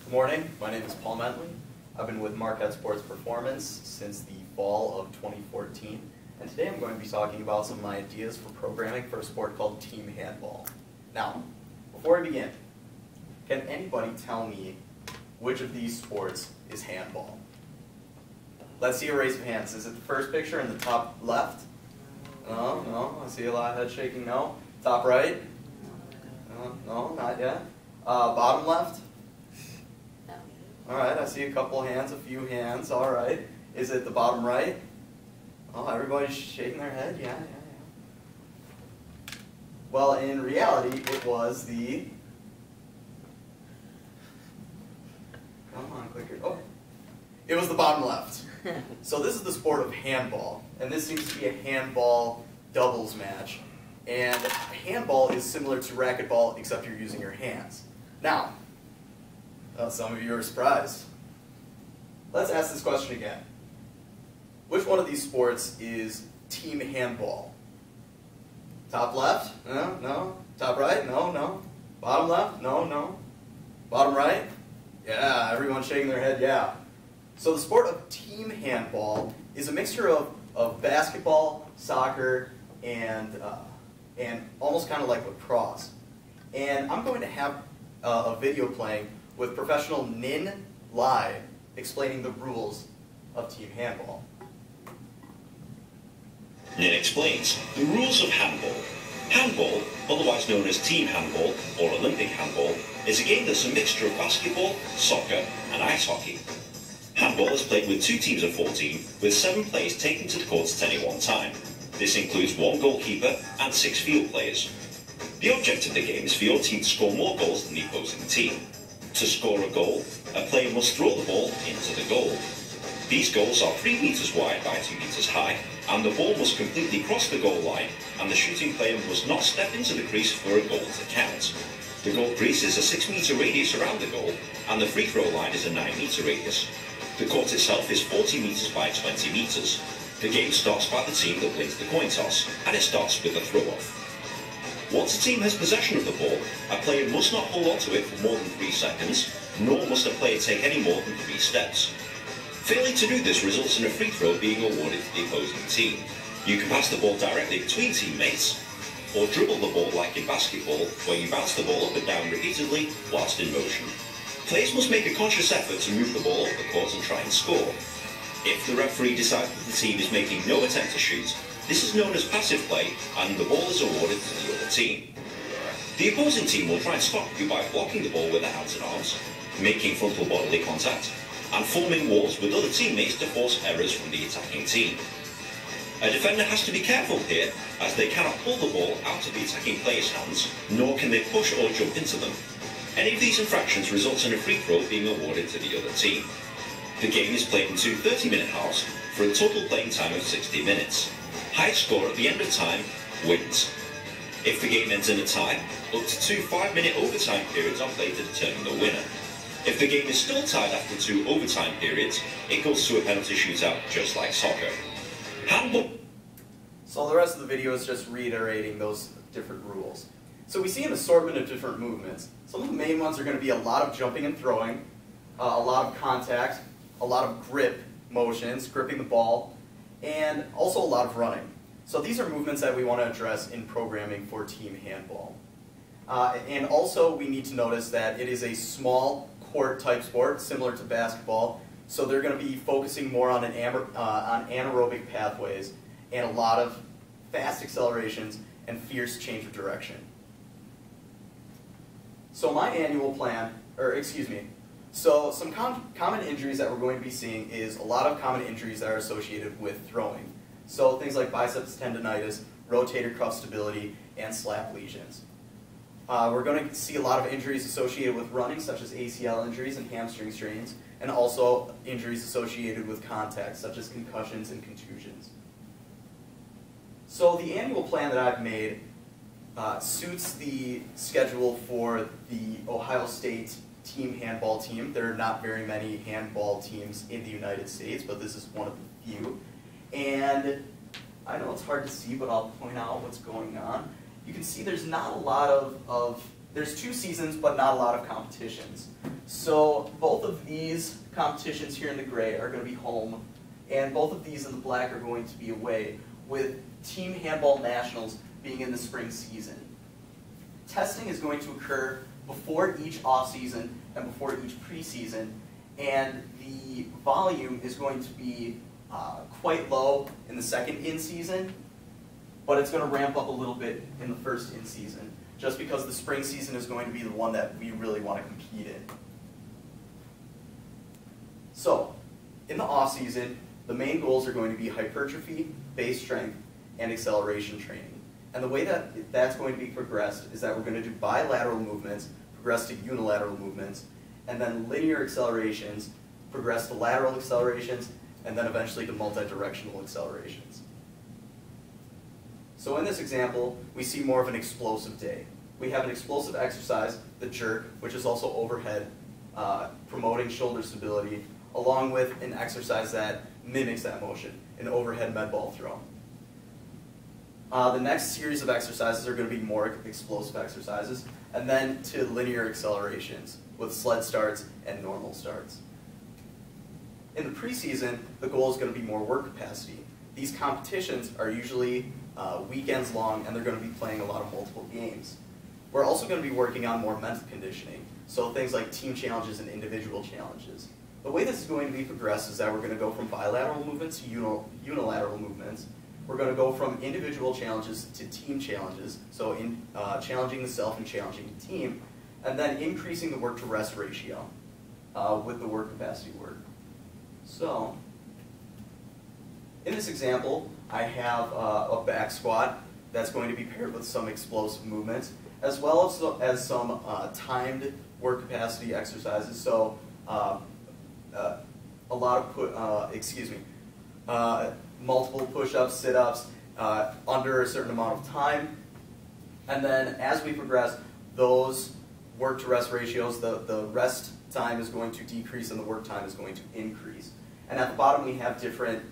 Good morning, my name is Paul Mentele. I've been with Marquette Sports Performance since the fall of 2014, and today I'm going to be talking about some of my ideas for programming for a sport called Team Handball. Now, before I begin, can anybody tell me which of these sports is handball? Let's see a raise of hands. Is it the first picture in the top left? No, I see a lot of head shaking, no. Top right? No, not yet. Bottom left? All right, I see a couple hands, a few hands, all right. Is it the bottom right? Oh, everybody's shaking their head, yeah. Well, in reality, it was the, come on, clicker, oh. It was the bottom left. So this is the sport of handball, and this seems to be a handball doubles match. And handball is similar to racquetball, except you're using your hands. Now, some of you are surprised. Let's ask this question again. Which one of these sports is team handball? Top left? No. Top right? No. Bottom left? No. Bottom right? Yeah, everyone's shaking their head, yeah. So the sport of team handball is a mixture of basketball, soccer, and almost kind of like lacrosse. And I'm going to have a video playing with professional Nin Lai explaining the rules of team handball. Nin explains the rules of handball. Handball, otherwise known as team handball or Olympic handball, is a game that's a mixture of basketball, soccer, and ice hockey. Handball is played with 2 teams of 14, with 7 players taken to the court at any one time. This includes 1 goalkeeper and 6 field players. The object of the game is for your team to score more goals than the opposing team. To score a goal, a player must throw the ball into the goal. These goals are 3 meters wide by 2 meters high, and the ball must completely cross the goal line, and the shooting player must not step into the crease for a goal to count. The goal crease is a 6-meter radius around the goal, and the free throw line is a 9-meter radius. The court itself is 40 meters by 20 meters. The game starts by the team that wins the coin toss, and it starts with a throw-off. Once a team has possession of the ball, a player must not hold on to it for more than 3 seconds, nor must a player take any more than 3 steps. Failing to do this results in a free throw being awarded to the opposing team. You can pass the ball directly between teammates, or dribble the ball like in basketball, where you bounce the ball up and down repeatedly whilst in motion. Players must make a conscious effort to move the ball up the court and try and score. If the referee decides that the team is making no attempt to shoot, this is known as passive play, and the ball is awarded to the other team. The opposing team will try and stop you by blocking the ball with their hands and arms, making frontal bodily contact, and forming walls with other teammates to force errors from the attacking team. A defender has to be careful here, as they cannot pull the ball out of the attacking player's hands, nor can they push or jump into them. Any of these infractions results in a free throw being awarded to the other team. The game is played in 2 30-minute halves for a total playing time of 60 minutes. Highest score at the end of time wins. If the game ends in a tie, up to 2 5-minute overtime periods are played to determine the winner. If the game is still tied after 2 overtime periods, it goes to a penalty shootout just like soccer. Handball. So the rest of the video is just reiterating those different rules. So we see an assortment of different movements. Some of the main ones are going to be a lot of jumping and throwing, a lot of contact, a lot of grip motions, gripping the ball, and also a lot of running. So these are movements that we want to address in programming for team handball. And also we need to notice that it is a small court type sport, similar to basketball, so they're going to be focusing more on anaerobic pathways and a lot of fast accelerations and fierce change of direction. So my annual plan, so some common injuries that we're going to be seeing is a lot of common injuries that are associated with throwing. So things like biceps tendonitis, rotator cuff stability, and slap lesions. We're going to see a lot of injuries associated with running, such as ACL injuries and hamstring strains, and also injuries associated with contact, such as concussions and contusions. So the annual plan that I've made suits the schedule for the Ohio State team handball team. There are not very many handball teams in the United States, but this is one of the few. And I know it's hard to see, but I'll point out what's going on. You can see there's not a lot of there's 2 seasons, but not a lot of competitions. So both of these competitions here in the gray are going to be home, and both of these in the black are going to be away, with Team Handball Nationals being in the spring season. Testing is going to occur before each off-season and before each preseason, and the volume is going to be quite low in the second in-season, but it's going to ramp up a little bit in the first in-season, just because the spring season is going to be the one that we really want to compete in. So, in the off-season, the main goals are going to be hypertrophy, base strength, and acceleration training. And the way that that's going to be progressed is that we're going to do bilateral movements, progress to unilateral movements, and then linear accelerations, progress to lateral accelerations, and then eventually to multi-directional accelerations. So in this example, we see more of an explosive day. We have an explosive exercise, the jerk, which is also overhead, promoting shoulder stability, along with an exercise that mimics that motion, an overhead med ball throw. The next series of exercises are going to be more explosive exercises, and then to linear accelerations with sled starts and normal starts. In the preseason, the goal is going to be more work capacity. These competitions are usually weekends long, and they're going to be playing a lot of multiple games. We're also going to be working on more mental conditioning, so things like team challenges and individual challenges. The way this is going to be progressed is that we're going to go from bilateral movements to unilateral movements. We're going to go from individual challenges to team challenges, so in challenging the self and challenging the team, and then increasing the work-to-rest ratio with the work capacity work. So, in this example, I have a back squat that's going to be paired with some explosive movements, as well as some timed work capacity exercises. So, a lot of multiple push-ups, sit-ups under a certain amount of time, and then as we progress, those work-to-rest ratios, the rest time is going to decrease and the work time is going to increase. And at the bottom, we have different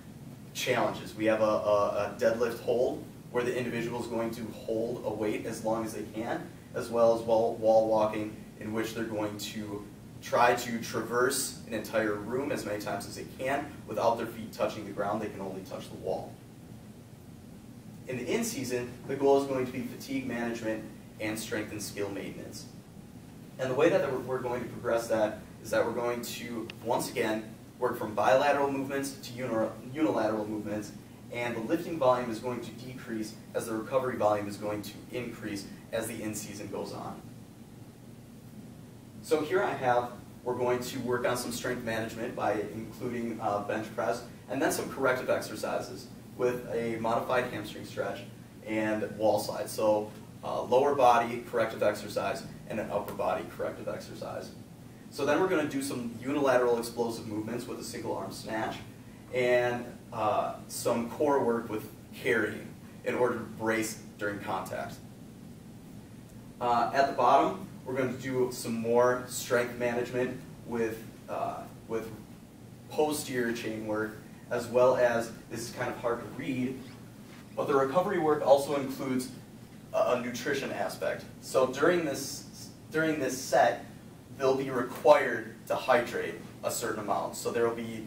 challenges. We have a deadlift hold, where the individual is going to hold a weight as long as they can, as well as wall walking, in which they're going to try to traverse an entire room as many times as they can without their feet touching the ground. They can only touch the wall. In the in-season, the goal is going to be fatigue management and strength and skill maintenance. And the way that we're going to progress that is that we're going to, once again, work from bilateral movements to unilateral movements, and the lifting volume is going to decrease as the recovery volume is going to increase as the in-season goes on. So here we're going to work on some strength management by including bench press, and then some corrective exercises with a modified hamstring stretch and wall slide. So lower body corrective exercise and an upper body corrective exercise. So then we're going to do some unilateral explosive movements with a single arm snatch, and some core work with carrying in order to brace during contact. At the bottom, we're going to do some more strength management with posterior chain work, as well as, this is kind of hard to read, but the recovery work also includes a nutrition aspect. So during this set, they'll be required to hydrate a certain amount. So there will be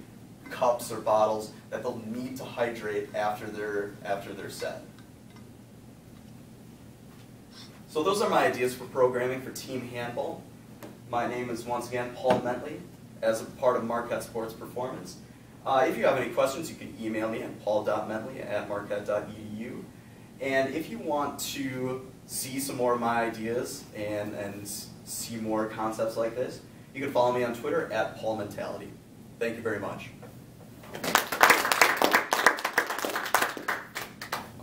cups or bottles that they'll need to hydrate after their set. So those are my ideas for programming for Team Handball. My name is, once again, Paul Mentele, as a part of Marquette Sports Performance. If you have any questions, you can email me at paul.mentele@marquette.edu. And if you want to see some more of my ideas and see more concepts like this, you can follow me on Twitter at PaulMentality. Thank you very much.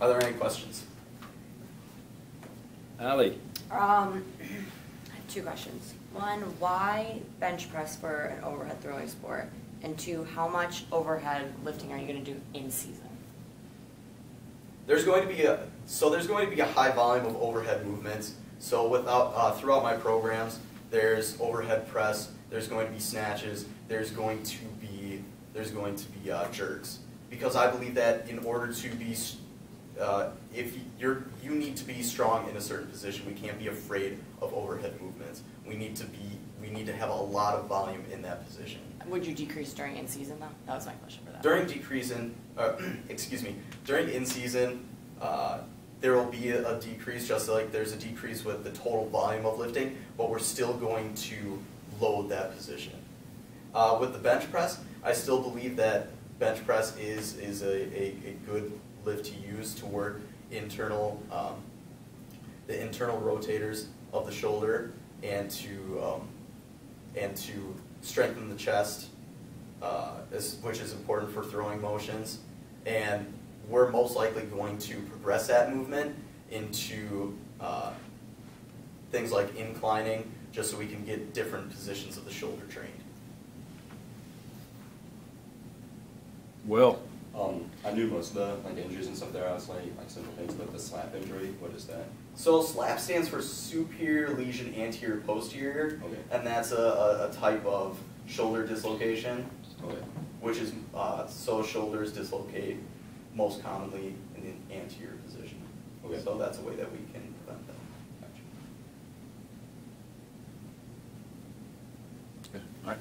Are there any questions? Ali. I have two questions. One, why bench press for an overhead throwing sport? And two, how much overhead lifting are you going to do in season? There's going to be a high volume of overhead movements. So throughout my programs, there's overhead press, there's going to be snatches, there's going to be jerks, because I believe that in order to be you need to be strong in a certain position. We can't be afraid of overhead movements. We need to be we need to have a lot of volume in that position. Would you decrease during in-season though? That was my question for that. During during in-season, there will be a decrease, just like there's a decrease with the total volume of lifting, but we're still going to load that position. With the bench press, I still believe that bench press is a good lift to use to work internal, the internal rotators of the shoulder and to strengthen the chest, which is important for throwing motions. And we're most likely going to progress that movement into things like inclining, just so we can get different positions of the shoulder trained. Well, I knew most of the injuries and stuff there. I was like simple things, but the slap injury, what is that? So SLAP stands for superior lesion anterior posterior, Okay. and that's a type of shoulder dislocation, Okay. which is so shoulders dislocate most commonly in the anterior position. Okay. So that's a way that we can prevent that. Gotcha. all right.